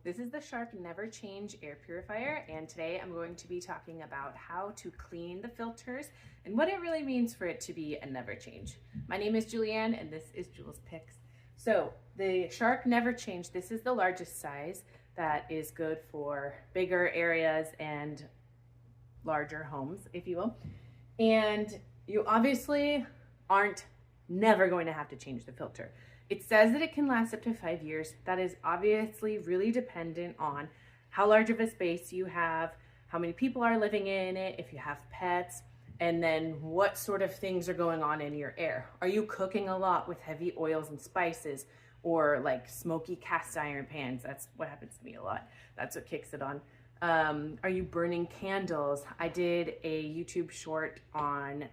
This is the Shark Never Change air purifier, and today I'm going to be talking about how to clean the filters and what it really means for it to be a never change. My name is Julianne and this is Jules Picks. So the Shark Never Change, this is the largest size that is good for bigger areas and larger homes, if you will. And you obviously aren't never going to have to change the filter. It says that it can last up to 5 years. That is obviously really dependent on how large of a space you have, how many people are living in it, if you have pets, and then what sort of things are going on in your air. Are you cooking a lot with heavy oils and spices, or like smoky cast iron pans? That's what happens to me a lot. That's what kicks it on. Are you burning candles? I did a YouTube short on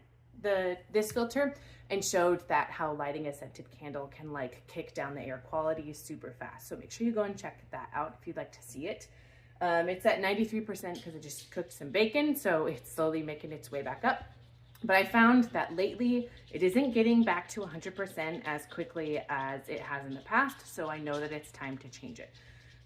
this filter and showed that how lighting a scented candle can like kick down the air quality super fast. So make sure you go and check that out if you'd like to see it. It's at 93% because I just cooked some bacon, so it's slowly making its way back up. But I found that lately it isn't getting back to 100% as quickly as it has in the past, so I know that it's time to change it.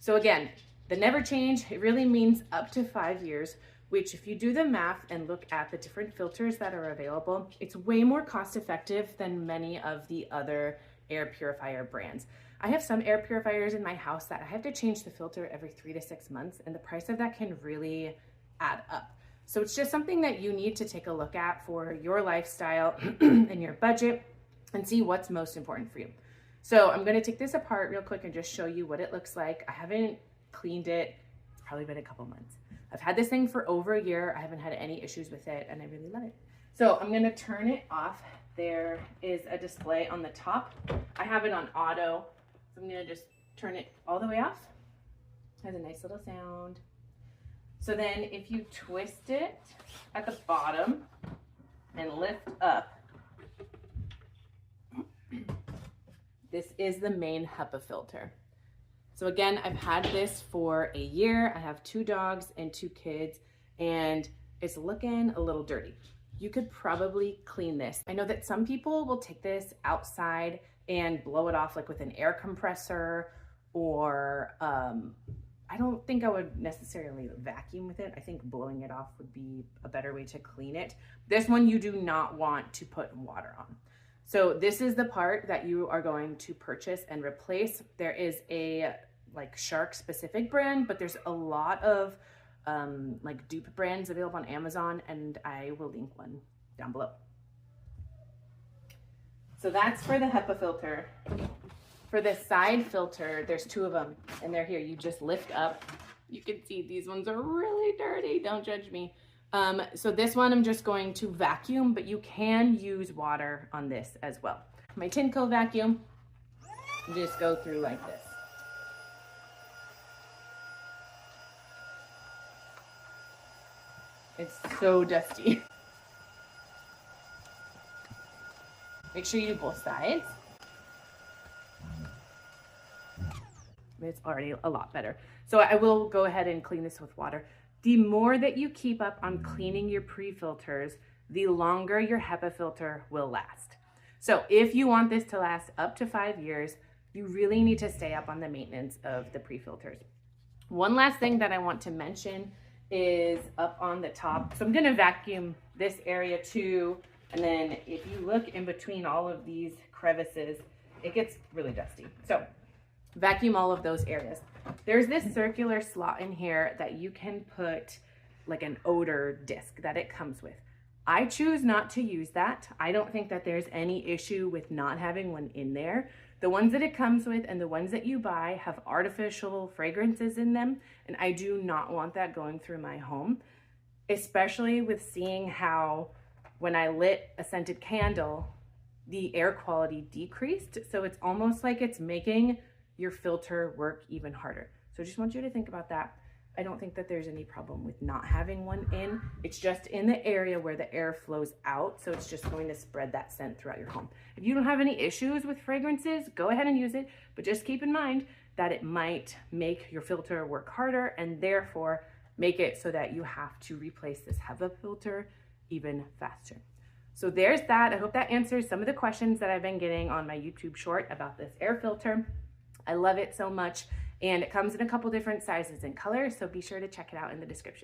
So again, the never change, it really means up to 5 years, which if you do the math and look at the different filters that are available, it's way more cost effective than many of the other air purifier brands. I have some air purifiers in my house that I have to change the filter every 3 to 6 months, and the price of that can really add up. So it's just something that you need to take a look at for your lifestyle and your budget and see what's most important for you. So I'm gonna take this apart real quick and just show you what it looks like. I haven't cleaned it, it's probably been a couple months. I've had this thing for over a year. I haven't had any issues with it and I really love it. So I'm gonna turn it off. There is a display on the top. I have it on auto. So I'm gonna just turn it all the way off. It has a nice little sound. So then if you twist it at the bottom and lift up, this is the main HEPA filter. So again, I've had this for a year. I have 2 dogs and 2 kids, and it's looking a little dirty. You could probably clean this. I know that some people will take this outside and blow it off like with an air compressor, or I don't think I would necessarily vacuum with it. I think blowing it off would be a better way to clean it. This one you do not want to put water on. So this is the part that you are going to purchase and replace. There is a like Shark specific brand, but there's a lot of like dupe brands available on Amazon, and I will link one down below. So that's for the HEPA filter. For the side filter, there's 2 of them, and they're here. You just lift up. You can see these ones are really dirty. Don't judge me. So this one I'm just going to vacuum, but you can use water on this as well. My Tinco vacuum, you just go through like this. It's so dusty. Make sure you do both sides. It's already a lot better. So I will go ahead and clean this with water. The more that you keep up on cleaning your pre-filters, the longer your HEPA filter will last. So if you want this to last up to 5 years, you really need to stay up on the maintenance of the pre-filters. One last thing that I want to mention is up on the top. So I'm gonna vacuum this area too. And then if you look in between all of these crevices, it gets really dusty. So vacuum all of those areas. There's this circular slot in here that you can put like an odor disc that it comes with. I choose not to use that. I don't think that there's any issue with not having one in there. The ones that it comes with and the ones that you buy have artificial fragrances in them, and I do not want that going through my home, especially with seeing how when I lit a scented candle, the air quality decreased. So it's almost like it's making your filter work even harder. So I just want you to think about that. I don't think that there's any problem with not having one in. It's just in the area where the air flows out, so it's just going to spread that scent throughout your home. If you don't have any issues with fragrances, go ahead and use it, but just keep in mind that it might make your filter work harder and therefore make it so that you have to replace this HEPA filter even faster. So there's that. I hope that answers some of the questions that I've been getting on my YouTube short about this air filter. I love it so much, And it comes in a couple different sizes and colors, so be sure to check it out in the description.